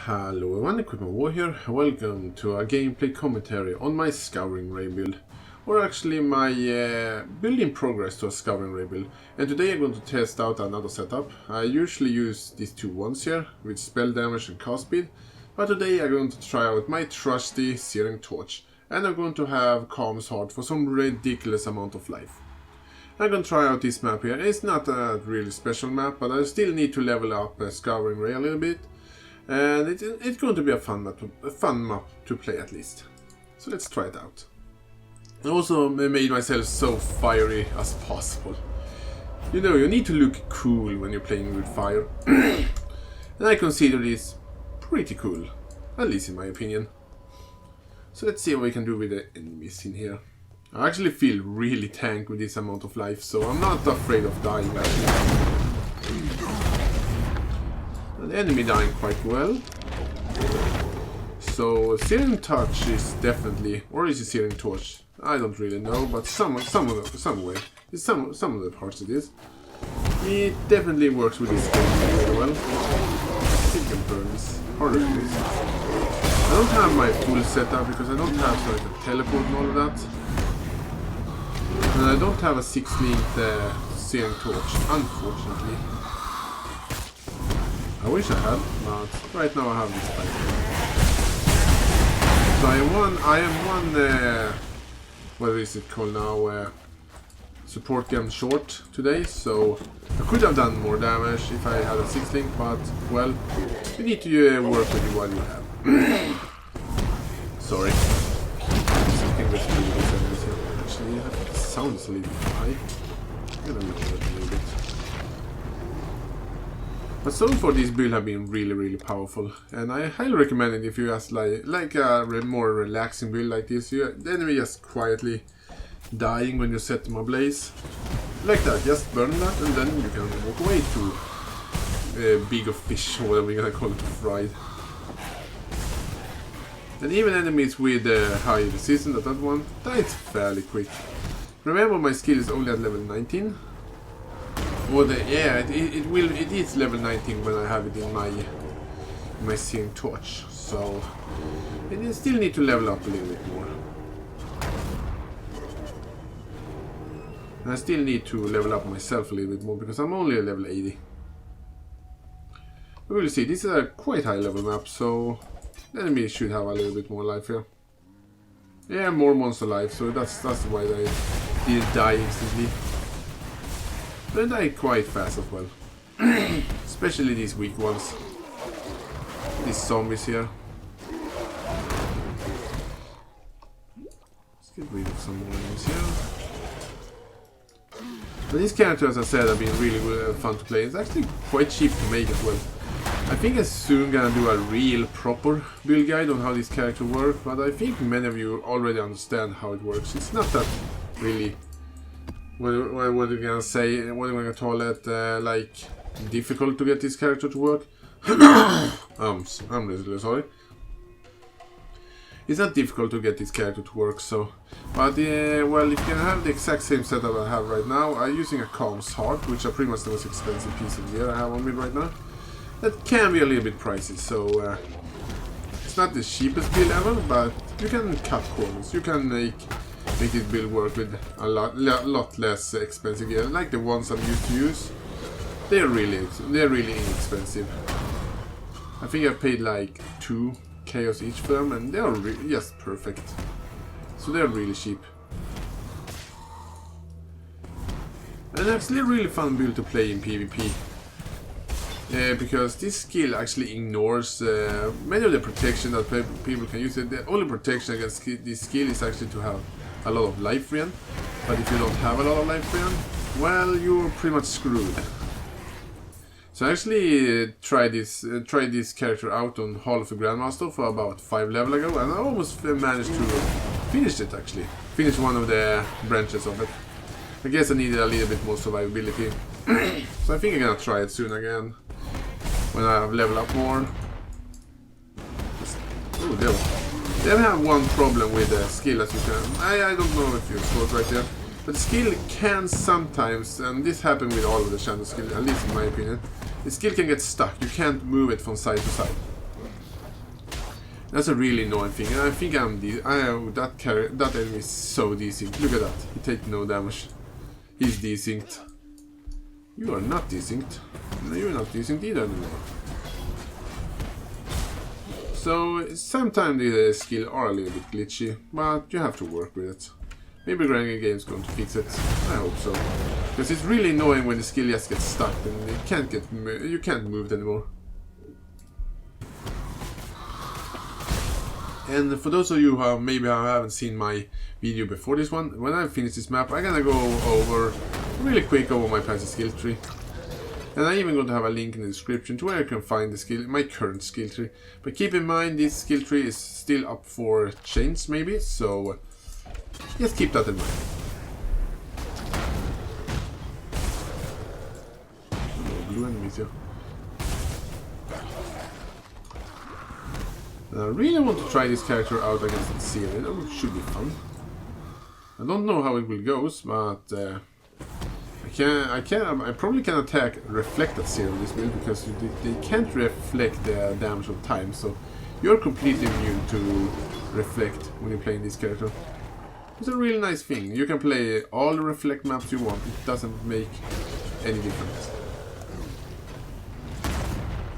Hello everyone, Equipment War here. Welcome to a gameplay commentary on my Scouring Ray build. Or actually my build in progress to a Scouring Ray build. And today I'm going to test out another setup. I usually use these two ones here, with spell damage and cast speed. But today I'm going to try out my trusty Searing torch. And I'm going to have Kaom's heart for some ridiculous amount of life. I'm going to try out this map here. It's not a really special map, but I still need to level up Scouring Ray a little bit. And it's going to be a fun map to play at least. So let's try it out. I also made myself so fiery as possible. You know, you need to look cool when you're playing with fire. And I consider this pretty cool, at least in my opinion. So let's see what we can do with the enemies in here. I actually feel really tank with this amount of life, so I'm not afraid of dying actually. The enemy dying quite well. So Searing touch is definitely, or is it Searing torch? I don't really know, but some way, some of the parts it is. It definitely works with this game really well. It can burn this harder than this. I don't have my full setup because I don't have like a teleport and all of that. And I don't have a 6-linked Searing torch, unfortunately. I wish I had, but right now I have this fight. So I am one, what is it called now, support game short today, so I could have done more damage if I had a 6-link, but, well, you need to work with what you have. Sorry. Something that's pretty good. Actually, I think the sound is a little bit high. I'm gonna lower it a little bit. But so far this build have been really powerful, and I highly recommend it if you just like a more relaxing build like this. The enemy just quietly dying when you set them ablaze. Like that, just burn that and then you can walk away to bigger fish, or whatever we're gonna call it, fried. And even enemies with high resistance at that one, dies fairly quick. Remember, my skill is only at level 19. Well, yeah, it is level 19 when I have it in my Searing torch, so I still need to level up a little bit more. And I still need to level up myself a little bit more because I'm only at level 80. We will see. This is a quite high level map, so the enemy should have a little bit more life here. Yeah, more monster life, so that's why they didn't die instantly. They die quite fast as well. Especially these weak ones. These zombies here. Let's get rid of some more enemies here. But these characters, as I said, have been really fun to play. It's actually quite cheap to make as well. I think I'm soon gonna do a real proper build guide on how this character works, but I think many of you already understand how it works. It's not that really... What are you gonna say? What am I gonna call it? Like, difficult to get this character to work? I'm really sorry. It's not difficult to get this character to work, so... But, well, if you can have the exact same setup I have right now, I'm using a Kaom's heart, which are pretty much the most expensive piece of gear I have on me right now. That can be a little bit pricey, so... it's not the cheapest build ever, but you can cut corners. You can make this build work with a lot less expensive gear. Like the ones I'm used to use, they're really inexpensive. I think I paid like 2 chaos each for them, and they are just perfect. So they're really cheap. And actually a really fun build to play in PvP. Because this skill actually ignores many of the protection that people can use. The only protection against this skill is actually to have a lot of life regen, but if you don't have a lot of life regen, well, you're pretty much screwed. So I actually tried this character out on Hall of the Grandmaster for about 5 levels ago, and I almost managed to finish it actually. Finish one of the branches of it. I guess I needed a little bit more survivability. So I think I'm gonna try it soon again, when I have leveled up more. Oh, there. They have one problem with the skill, as you can... I don't know if you saw it right there. But the skill can sometimes, and this happened with all of the shadow skills, at least in my opinion, the skill can get stuck. You can't move it from side to side. That's a really annoying thing, and I think that enemy is so desynced. Look at that, he takes no damage. He's desynced. You are not desynced. No, you're not desynced either anymore. So sometimes the skills are a little bit glitchy, but you have to work with it. Maybe Granger Game's going to fix it. I hope so. Because it's really annoying when the skill just gets stuck and you can't move it anymore. And for those of you who maybe haven't seen my video before this one, when I finish this map, I'm gonna go over really quick over my passive skill tree. And I'm even going to have a link in the description to where you can find the my current skill tree. But keep in mind, this skill tree is still up for change maybe, so just keep that in mind. No blue enemies here. I really want to try this character out against Searing. It should be fun. I don't know how it will go, but I probably can attack reflect at Searing this build because they can't reflect the damage of time, so you're completely immune to reflect when you're playing this character. It's a really nice thing. You can play all the reflect maps you want. It doesn't make any difference.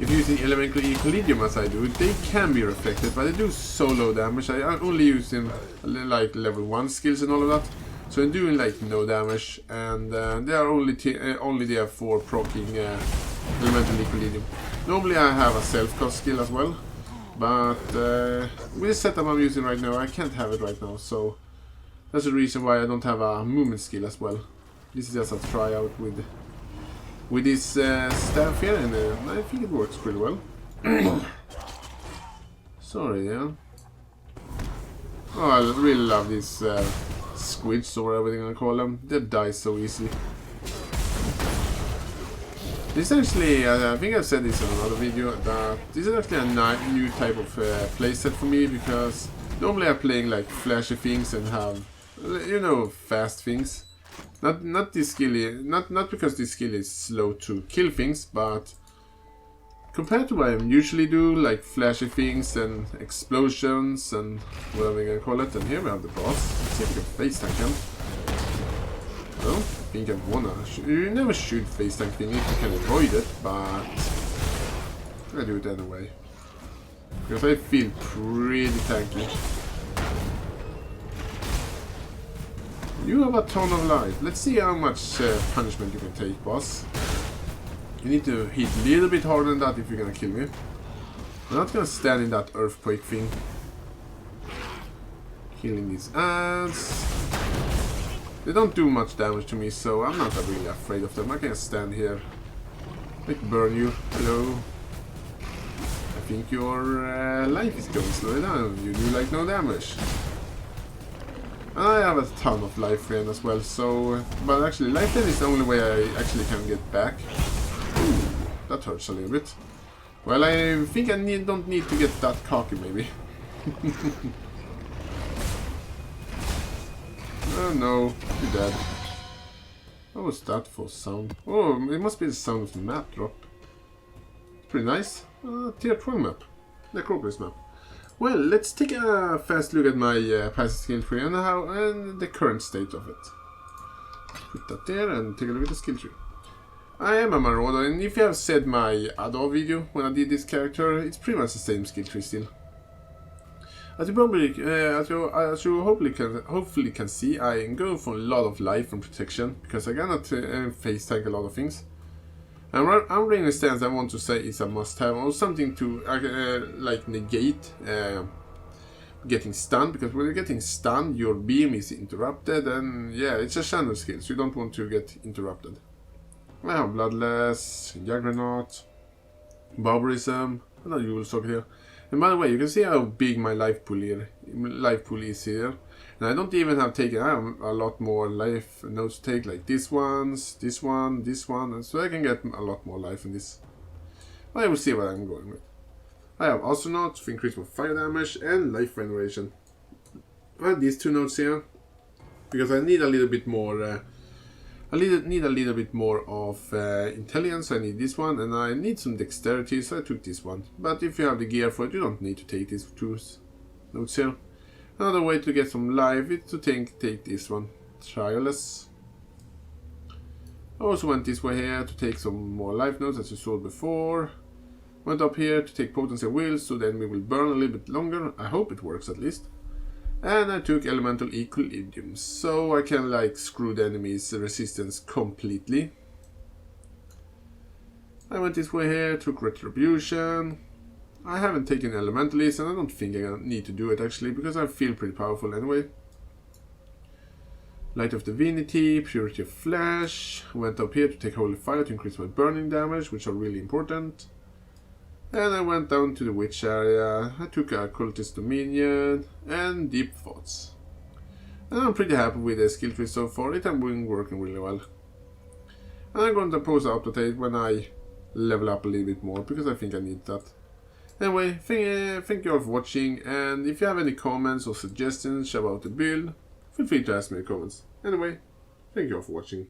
If using Elemental Collidium as I do, they can be reflected, but they do so low damage. I only use them like level 1 skills and all of that, so I'm doing like no damage, and they are only there for proccing Elemental Collidium. Normally I have a self-cost skill as well, but with the setup I'm using right now, I can't have it right now, so that's the reason why I don't have a movement skill as well. This is just a tryout with this staff here, and I think it works pretty well. Sorry, yeah. Oh, I really love these squids or whatever they're gonna call them. They die so easily. This is actually, I think I've said this in another video, that this is actually a new type of playset for me, because normally I'm playing like flashy things and have, you know, fast things. Not this skill, not because this skill is slow to kill things, but compared to what I usually do, like flashy things and explosions and whatever you can call it. And here we have the boss. Let's see if we can face tank him. I don't think I wanna. You never should face tank things if you can avoid it, but I do it anyway because I feel pretty tanky. You have a ton of life. Let's see how much punishment you can take, boss. You need to hit a little bit harder than that if you're gonna kill me. I'm not gonna stand in that earthquake thing. Killing these ants. They don't do much damage to me, so I'm not really afraid of them. I can stand here. Like burn you. Hello. I think your life is going slowly down. You do like no damage. I have a ton of life gain as well, so... But actually, life gain is the only way I actually can get back. Ooh, that hurts a little bit. Well, I think I don't need to get that cocky, maybe. Oh no, you're dead. What was that for sound? Oh, it must be the sound of the map drop. Pretty nice. Tier 12 map. The Acropolis map. Well, let's take a fast look at my passive skill tree and the current state of it. Put that there and take a look at the skill tree. I am a Marauder, and if you have said my other video when I did this character, it's pretty much the same skill tree still. As you probably, as you hopefully can see, I am going for a lot of life and protection because I cannot face tank a lot of things. And Unbreaking Stance, I want to say, is a must-have, or something to like negate getting stunned, because when you're getting stunned, your beam is interrupted, and yeah, it's a channel skill, so you don't want to get interrupted. I have Bloodless, Juggernaut, Barbarism, another Yule Socket here. And by the way, you can see how big my life pool is here. And I don't even have taken, I have a lot more life notes to take, like this one, and so I can get a lot more life in this. I will see what I'm going with. I have Astronaut for increase my fire damage and life regeneration. I have these two notes here, because I need a little bit more need a little bit more of intelligence, so I need this one, and I need some dexterity, so I took this one. But if you have the gear for it, you don't need to take these two notes here. Another way to get some life is to take this one, Tireless. I also went this way here to take some more life notes, as you saw before. Went up here to take Potency Will, so then we will burn a little bit longer. I hope it works at least. And I took Elemental Equilibrium, so I can like screw the enemy's resistance completely. I went this way here, took Retribution. I haven't taken Elementalist, and I don't think I need to do it actually, because I feel pretty powerful anyway. Light of Divinity, Purity of Flesh. Went up here to take Holy Fire to increase my burning damage, which are really important. And I went down to the Witch area, I took a Cultist Dominion, and Deep Thoughts. And I'm pretty happy with the skill tree so far, it has been working really well. And I'm going to post an update when I level up a little bit more, because I think I need that. Anyway, thank you all for watching, and if you have any comments or suggestions about the build, feel free to ask me in the comments. Anyway, thank you all for watching.